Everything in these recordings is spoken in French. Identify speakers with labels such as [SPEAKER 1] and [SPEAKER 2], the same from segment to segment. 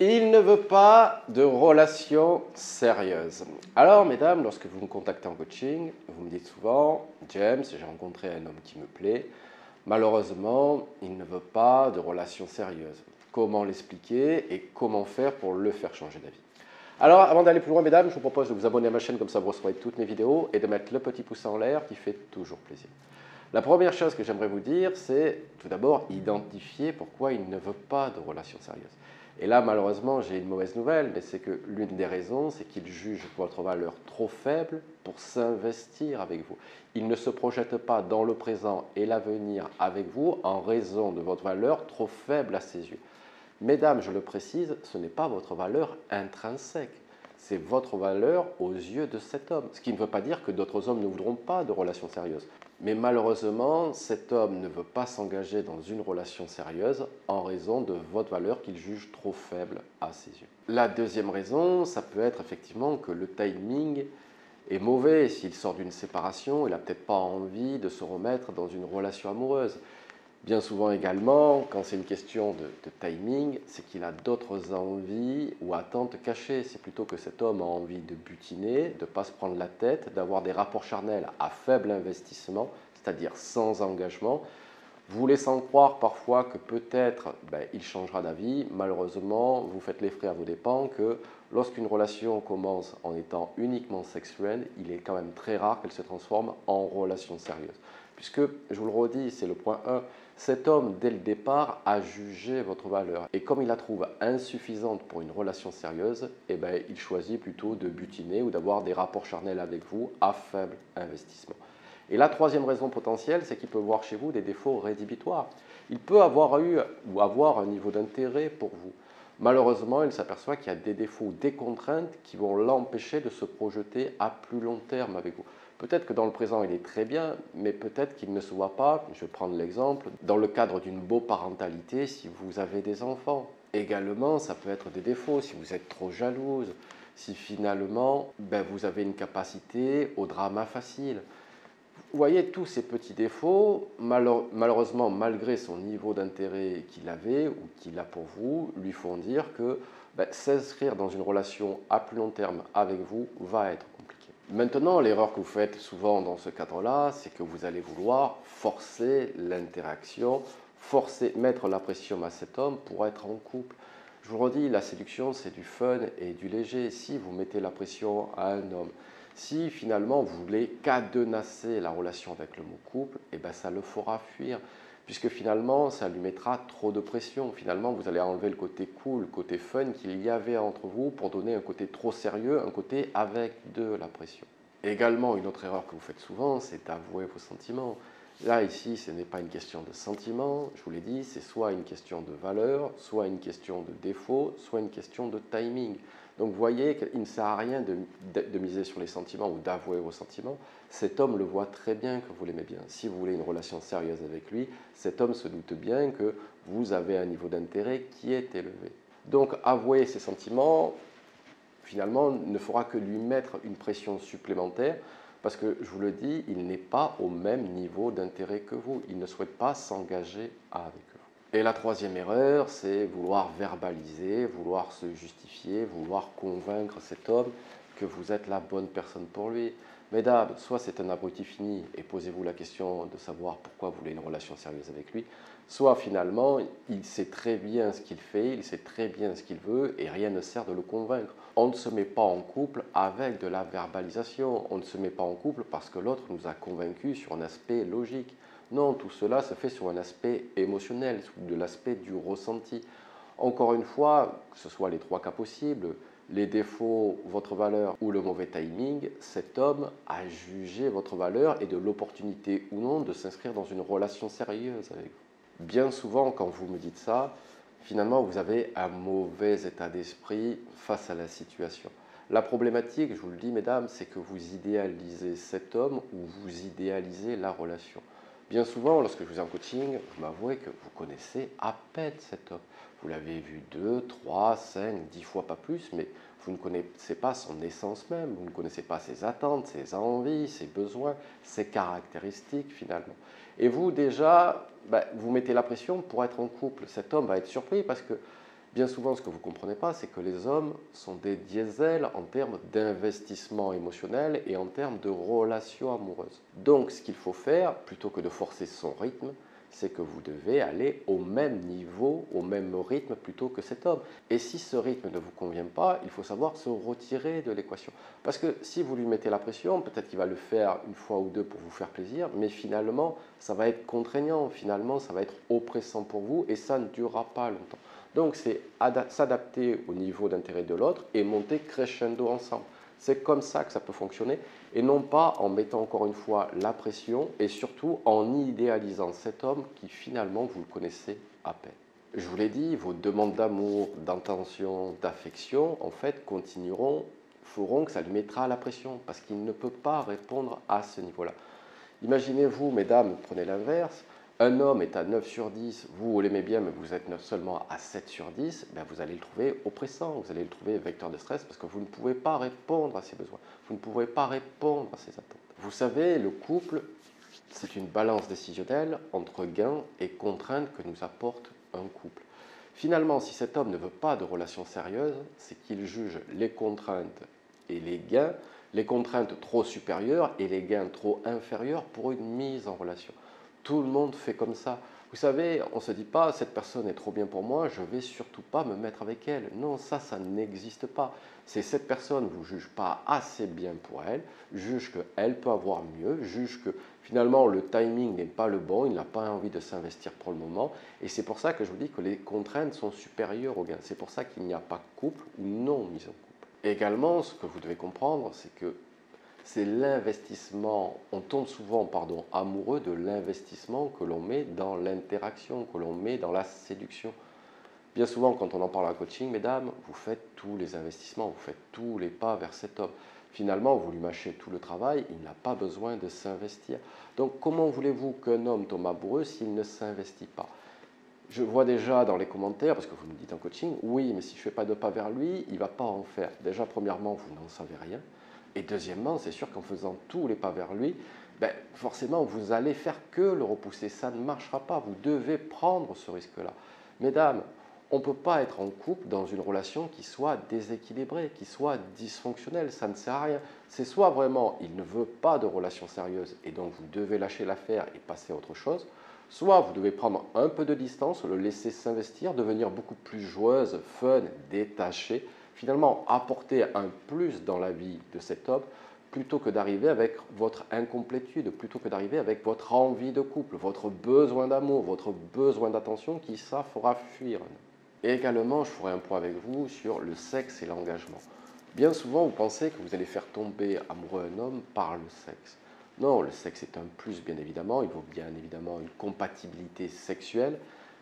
[SPEAKER 1] Il ne veut pas de relation sérieuse. Alors, mesdames, lorsque vous me contactez en coaching, vous me dites souvent, James, j'ai rencontré un homme qui me plaît. Malheureusement, il ne veut pas de relation sérieuse. Comment l'expliquer et comment faire pour le faire changer d'avis? Alors, avant d'aller plus loin, mesdames, je vous propose de vous abonner à ma chaîne, comme ça vous recevrez toutes mes vidéos, et de mettre le petit pouce en l'air qui fait toujours plaisir. La première chose que j'aimerais vous dire, c'est tout d'abord identifier pourquoi il ne veut pas de relation sérieuse. Et là, malheureusement, j'ai une mauvaise nouvelle, mais c'est que l'une des raisons, c'est qu'il juge votre valeur trop faible pour s'investir avec vous. Il ne se projette pas dans le présent et l'avenir avec vous en raison de votre valeur trop faible à ses yeux. Mesdames, je le précise, ce n'est pas votre valeur intrinsèque, c'est votre valeur aux yeux de cet homme. Ce qui ne veut pas dire que d'autres hommes ne voudront pas de relations sérieuses. Mais malheureusement, cet homme ne veut pas s'engager dans une relation sérieuse en raison de votre valeur qu'il juge trop faible à ses yeux. La deuxième raison, ça peut être effectivement que le timing est mauvais. S'il sort d'une séparation, il n'a peut-être pas envie de se remettre dans une relation amoureuse. Bien souvent également, quand c'est une question de timing, c'est qu'il a d'autres envies ou attentes cachées. C'est plutôt que cet homme a envie de butiner, de ne pas se prendre la tête, d'avoir des rapports charnels à faible investissement, c'est-à-dire sans engagement, vous laissant croire parfois que peut-être il changera d'avis. Malheureusement, vous faites les frais à vos dépens que lorsqu'une relation commence en étant uniquement sexuelle, il est quand même très rare qu'elle se transforme en relation sérieuse. Puisque, je vous le redis, c'est le point 1, cet homme, dès le départ, a jugé votre valeur. Et comme il la trouve insuffisante pour une relation sérieuse, il choisit plutôt de butiner ou d'avoir des rapports charnels avec vous à faible investissement. Et la troisième raison potentielle, c'est qu'il peut voir chez vous des défauts rédhibitoires. Il peut avoir eu ou avoir un niveau d'intérêt pour vous. Malheureusement, il s'aperçoit qu'il y a des défauts, des contraintes qui vont l'empêcher de se projeter à plus long terme avec vous. Peut-être que dans le présent, il est très bien, mais peut-être qu'il ne se voit pas, je vais prendre l'exemple, dans le cadre d'une beau-parentalité si vous avez des enfants. Également, ça peut être des défauts si vous êtes trop jalouse, si finalement vous avez une capacité au drama facile. Vous voyez, tous ces petits défauts, malheureusement, malgré son niveau d'intérêt qu'il avait ou qu'il a pour vous, lui font dire que s'inscrire dans une relation à plus long terme avec vous va être compliqué. Maintenant, l'erreur que vous faites souvent dans ce cadre-là, c'est que vous allez vouloir forcer l'interaction, mettre la pression à cet homme pour être en couple. Je vous le redis, la séduction, c'est du fun et du léger. Si vous mettez la pression à un homme, si finalement vous voulez cadenasser la relation avec le mot couple, ça le fera fuir, puisque finalement ça lui mettra trop de pression. Finalement, vous allez enlever le côté cool, le côté fun qu'il y avait entre vous pour donner un côté trop sérieux, un côté avec de la pression. Également, une autre erreur que vous faites souvent, c'est d'avouer vos sentiments. Là, ici, ce n'est pas une question de sentiment, je vous l'ai dit, c'est soit une question de valeur, soit une question de défaut, soit une question de timing. Donc vous voyez qu'il ne sert à rien de miser sur les sentiments ou d'avouer vos sentiments. Cet homme le voit très bien que vous l'aimez bien. Si vous voulez une relation sérieuse avec lui, cet homme se doute bien que vous avez un niveau d'intérêt qui est élevé. Donc avouer ses sentiments, finalement, ne fera que lui mettre une pression supplémentaire parce que, je vous le dis, il n'est pas au même niveau d'intérêt que vous. Il ne souhaite pas s'engager avec vous. Et la troisième erreur, c'est vouloir verbaliser, vouloir se justifier, vouloir convaincre cet homme que vous êtes la bonne personne pour lui. Mesdames, soit c'est un abruti fini et posez-vous la question de savoir pourquoi vous voulez une relation sérieuse avec lui, soit finalement il sait très bien ce qu'il fait, il sait très bien ce qu'il veut et rien ne sert de le convaincre. On ne se met pas en couple avec de la verbalisation, on ne se met pas en couple parce que l'autre nous a convaincus sur un aspect logique. Non, tout cela se fait sur un aspect émotionnel, de l'aspect du ressenti. Encore une fois, que ce soit les trois cas possibles, les défauts, votre valeur ou le mauvais timing, cet homme a jugé votre valeur et de l'opportunité ou non de s'inscrire dans une relation sérieuse avec vous. Bien souvent, quand vous me dites ça, finalement, vous avez un mauvais état d'esprit face à la situation. La problématique, je vous le dis, mesdames, c'est que vous idéalisez cet homme ou vous idéalisez la relation. Bien souvent, lorsque je vous ai en coaching, vous m'avouez que vous connaissez à peine cet homme. Vous l'avez vu 2, 3, 5, 10 fois, pas plus, mais vous ne connaissez pas son essence même, vous ne connaissez pas ses attentes, ses envies, ses besoins, ses caractéristiques finalement. Et vous déjà, vous mettez la pression pour être en couple. Cet homme va être surpris parce que Bien souvent, ce que vous ne comprenez pas, c'est que les hommes sont des diesels en termes d'investissement émotionnel et en termes de relations amoureuses. Donc, ce qu'il faut faire, plutôt que de forcer son rythme, c'est que vous devez aller au même niveau, au même rythme plutôt que cet homme. Et si ce rythme ne vous convient pas, il faut savoir se retirer de l'équation. Parce que si vous lui mettez la pression, peut-être qu'il va le faire une fois ou deux pour vous faire plaisir, mais finalement, ça va être contraignant, finalement, ça va être oppressant pour vous et ça ne durera pas longtemps. Donc, c'est s'adapter au niveau d'intérêt de l'autre et monter crescendo ensemble. C'est comme ça que ça peut fonctionner et non pas en mettant encore une fois la pression et surtout en idéalisant cet homme qui finalement vous le connaissez à peine. Je vous l'ai dit, vos demandes d'amour, d'intention, d'affection, en fait, continueront, feront que ça lui mettra la pression parce qu'il ne peut pas répondre à ce niveau-là. Imaginez-vous, mesdames, prenez l'inverse, un homme est à 9 sur 10, vous l'aimez bien, mais vous êtes seulement à 7 sur 10, ben vous allez le trouver oppressant, vous allez le trouver vecteur de stress parce que vous ne pouvez pas répondre à ses besoins, vous ne pouvez pas répondre à ses attentes. Vous savez, le couple, c'est une balance décisionnelle entre gains et contraintes que nous apporte un couple. Finalement, si cet homme ne veut pas de relation sérieuse, c'est qu'il juge les contraintes et les gains, les contraintes trop supérieures et les gains trop inférieurs pour une mise en relation. Tout le monde fait comme ça. Vous savez, on ne se dit pas, cette personne est trop bien pour moi, je ne vais surtout pas me mettre avec elle. Non, ça n'existe pas. C'est cette personne ne vous juge pas assez bien pour elle, juge qu'elle peut avoir mieux, juge que finalement le timing n'est pas le bon, il n'a pas envie de s'investir pour le moment. Et c'est pour ça que je vous dis que les contraintes sont supérieures aux gains. C'est pour ça qu'il n'y a pas couple ou non mise en couple. Également, ce que vous devez comprendre, c'est que c'est l'investissement, on tombe souvent amoureux de l'investissement que l'on met dans l'interaction, que l'on met dans la séduction. Bien souvent, quand on en parle en coaching, mesdames, vous faites tous les investissements, vous faites tous les pas vers cet homme. Finalement, vous lui mâchez tout le travail, il n'a pas besoin de s'investir. Donc, comment voulez-vous qu'un homme tombe amoureux s'il ne s'investit pas? Je vois déjà dans les commentaires, parce que vous me dites en coaching, oui, mais si je ne fais pas de pas vers lui, il ne va pas en faire. Déjà, premièrement, vous n'en savez rien. Et deuxièmement, c'est sûr qu'en faisant tous les pas vers lui, ben, forcément, vous allez faire que le repousser. Ça ne marchera pas. Vous devez prendre ce risque-là. Mesdames, on ne peut pas être en couple dans une relation qui soit déséquilibrée, qui soit dysfonctionnelle. Ça ne sert à rien. C'est soit vraiment il ne veut pas de relation sérieuse et donc vous devez lâcher l'affaire et passer à autre chose, soit vous devez prendre un peu de distance, le laisser s'investir, devenir beaucoup plus joueuse, fun, détachée, finalement apporter un plus dans la vie de cet homme plutôt que d'arriver avec votre incomplétude, plutôt que d'arriver avec votre envie de couple, votre besoin d'amour, votre besoin d'attention qui ça fera fuir. Et également, je ferai un point avec vous sur le sexe et l'engagement. Bien souvent, vous pensez que vous allez faire tomber amoureux un homme par le sexe. Non, le sexe est un plus, bien évidemment. Il vaut bien évidemment une compatibilité sexuelle,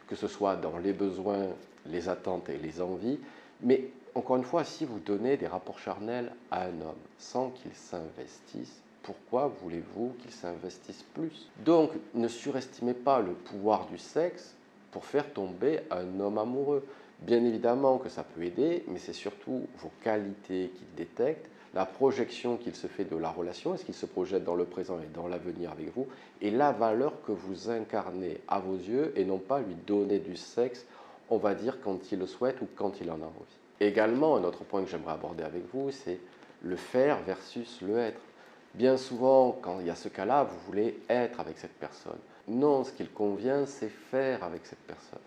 [SPEAKER 1] que ce soit dans les besoins, les attentes et les envies. Mais encore une fois, si vous donnez des rapports charnels à un homme sans qu'il s'investisse, pourquoi voulez-vous qu'il s'investisse plus? Donc, ne surestimez pas le pouvoir du sexe pour faire tomber un homme amoureux. Bien évidemment que ça peut aider, mais c'est surtout vos qualités qu'il détecte, la projection qu'il se fait de la relation, est-ce qu'il se projette dans le présent et dans l'avenir avec vous, et la valeur que vous incarnez à vos yeux, et non pas lui donner du sexe, on va dire, quand il le souhaite ou quand il en a envie. Également, un autre point que j'aimerais aborder avec vous, c'est le faire versus le être. Bien souvent, quand il y a ce cas-là, vous voulez être avec cette personne. Non, ce qu'il convient, c'est faire avec cette personne.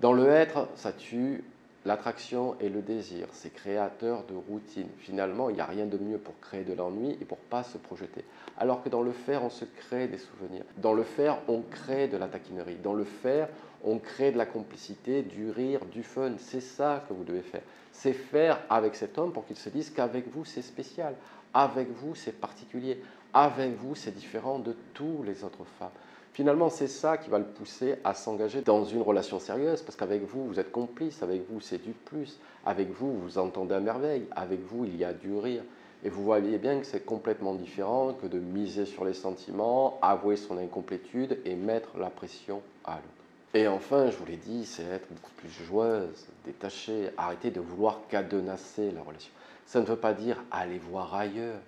[SPEAKER 1] Dans le être, ça tue l'attraction et le désir. C'est créateur de routine. Finalement, il n'y a rien de mieux pour créer de l'ennui et pour ne pas se projeter. Alors que dans le faire, on se crée des souvenirs. Dans le faire, on crée de la taquinerie. Dans le faire, on crée de la complicité, du rire, du fun. C'est ça que vous devez faire. C'est faire avec cet homme pour qu'il se dise qu'avec vous, c'est spécial. Avec vous, c'est particulier. Avec vous, c'est différent de tous les autres femmes. Finalement, c'est ça qui va le pousser à s'engager dans une relation sérieuse, parce qu'avec vous, vous êtes complice, avec vous, c'est du plus, avec vous, vous entendez à merveille, avec vous, il y a du rire. Et vous voyez bien que c'est complètement différent que de miser sur les sentiments, avouer son incomplétude et mettre la pression à l'autre. Et enfin, je vous l'ai dit, c'est être beaucoup plus joueuse, détachée, arrêter de vouloir cadenasser la relation. Ça ne veut pas dire aller voir ailleurs.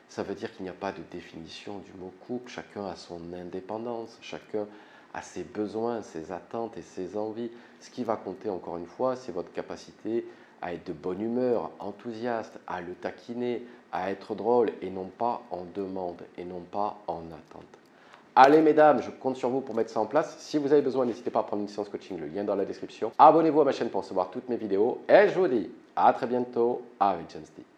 [SPEAKER 1] Ça veut dire qu'il n'y a pas de définition du mot couple, chacun a son indépendance, chacun à ses besoins, ses attentes et ses envies. Ce qui va compter encore une fois, c'est votre capacité à être de bonne humeur, enthousiaste, à le taquiner, à être drôle et non pas en demande et non pas en attente. Allez mesdames, je compte sur vous pour mettre ça en place. Si vous avez besoin, n'hésitez pas à prendre une séance coaching, le lien dans la description. Abonnez-vous à ma chaîne pour recevoir toutes mes vidéos et je vous dis à très bientôt avec James D.